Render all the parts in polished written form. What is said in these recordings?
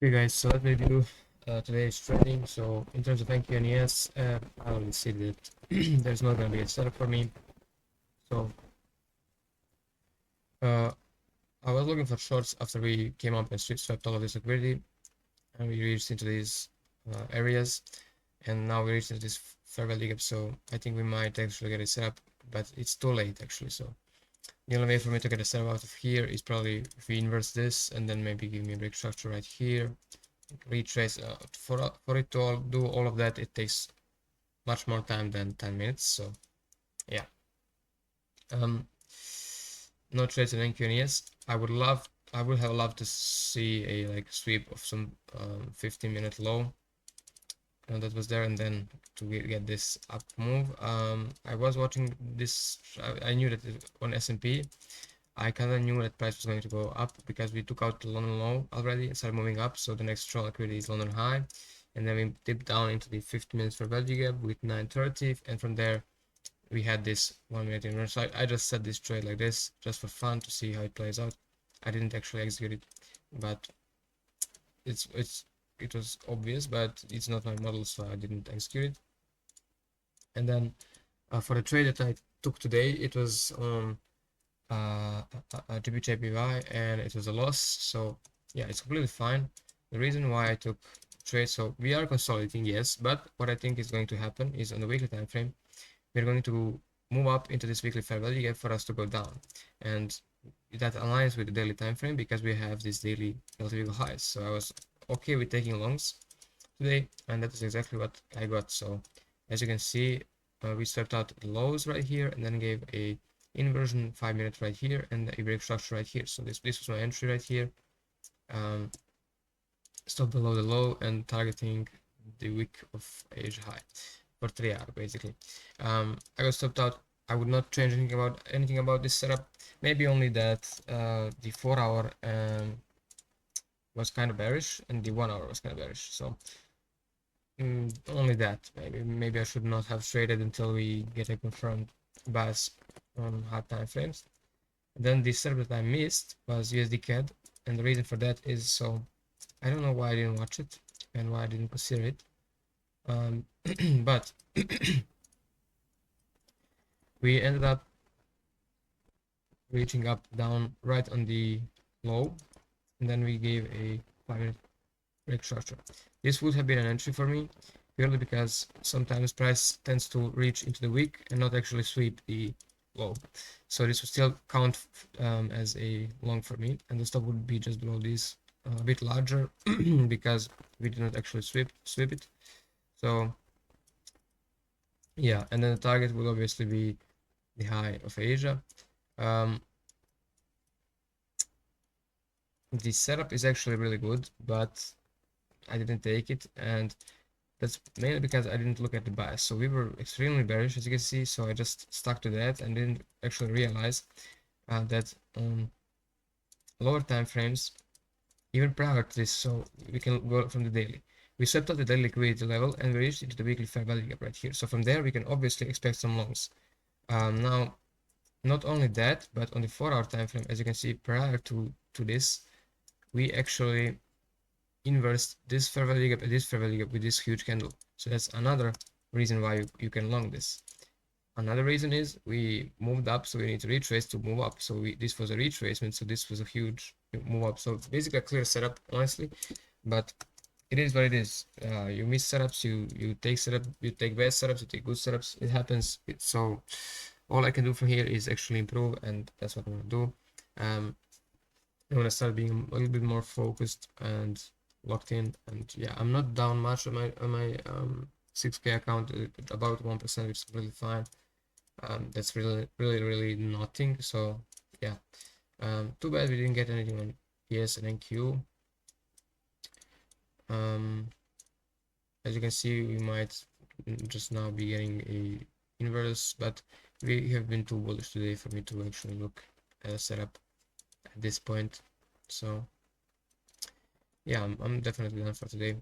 Okay guys, so let me do today's trading. So in terms of NQ and ES, I already see that there's not going to be a setup for me. So uh, I was looking for shorts after we came up and swept all of this liquidity, and we reached into these areas, and now we reached into this fair value gap. So I think we might actually get a setup, but it's too late actually. So the only way for me to get a setup out of here is probably if we inverse this and then maybe give me a break structure right here. Retrace for it to do all of that, it takes much more time than 10 minutes. So yeah, no trades in NQNES. I would have loved to see a like sweep of some 15-minute low that was there, and then to get this up move. I was watching this. I knew that on S&P I kind of knew that price was going to go up because we took out the London low already and started moving up. So the next strong liquidity is London high, and then we dipped down into the 50 minutes fair value gap with 930, and from there we had this 1 minute inverse. So I just set this trade like this just for fun to see how it plays out. I didn't actually execute it, but it was obvious, but it's not my model, so I didn't execute it. And then for the trade that I took today, it was on GBJPY, and it was a loss. So yeah, it's completely fine. The reason why I took trade, so we are consolidating, yes, but what I think is going to happen is on the weekly time frame, we're going to move up into this weekly fair value gap for us to go down, and that aligns with the daily time frame because we have this daily relative highs. So I was okay with taking longs today, and that is exactly what I got. So as you can see, we swept out the lows right here and then gave a inversion 5 minutes right here and a break structure right here. So this was my entry right here. Stop below the low and targeting the wick of Asia high for 3 hours basically. I got stopped out. I would not change anything about this setup. Maybe only that the 4 hour was kind of bearish and the 1 hour was kind of bearish. So only that. Maybe I should not have traded until we get a confirmed bias on hard time frames. And then the setup that I missed was USD CAD, and the reason for that is, so I don't know why I didn't watch it and why I didn't consider it. But we ended up reaching up down right on the low, and then we gave a 5-minute break structure. This would have been an entry for me purely because sometimes price tends to reach into the wick and not actually sweep the low. So this would still count as a long for me, and the stop would be just below this, a bit larger because we did not actually sweep it. So yeah, and then the target would obviously be the high of Asia. The setup is actually really good, but I didn't take it, and that's mainly because I didn't look at the bias. So we were extremely bearish, as you can see, so I just stuck to that and didn't actually realize that on lower time frames, even prior to this, so we can go from the daily. We swept out the daily liquidity level and we reached into the weekly fair value gap right here. So from there, we can obviously expect some longs. Now, not only that, but on the 4-hour time frame, as you can see, prior to this, we actually inversed this fair value gap and this fair value gap with this huge candle. So that's another reason why you can long this. Another reason is we moved up, so we need to retrace to move up. So this was a retracement, so this was a huge move up. So basically a clear setup, honestly, but it is what it is. You miss setups, you take setup, you take bad setups, you take good setups. It happens. So all I can do from here is actually improve, and that's what I'm gonna do. I'm gonna start being a little bit more focused and locked in. And yeah, I'm not down much on my 6K account, about 1%, which is really fine. That's really nothing. So yeah, too bad we didn't get anything on PS and NQ. As you can see, we might just now be getting a inverse, but we have been too bullish today for me to actually look at a setup at this point. So yeah, I'm definitely done for today.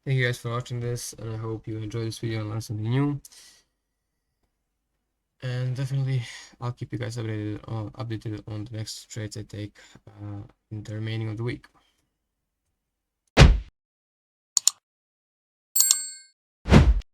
Thank you guys for watching this, and I hope you enjoyed this video and learned something new. And definitely I'll keep you guys updated on the next trades I take in the remaining of the week.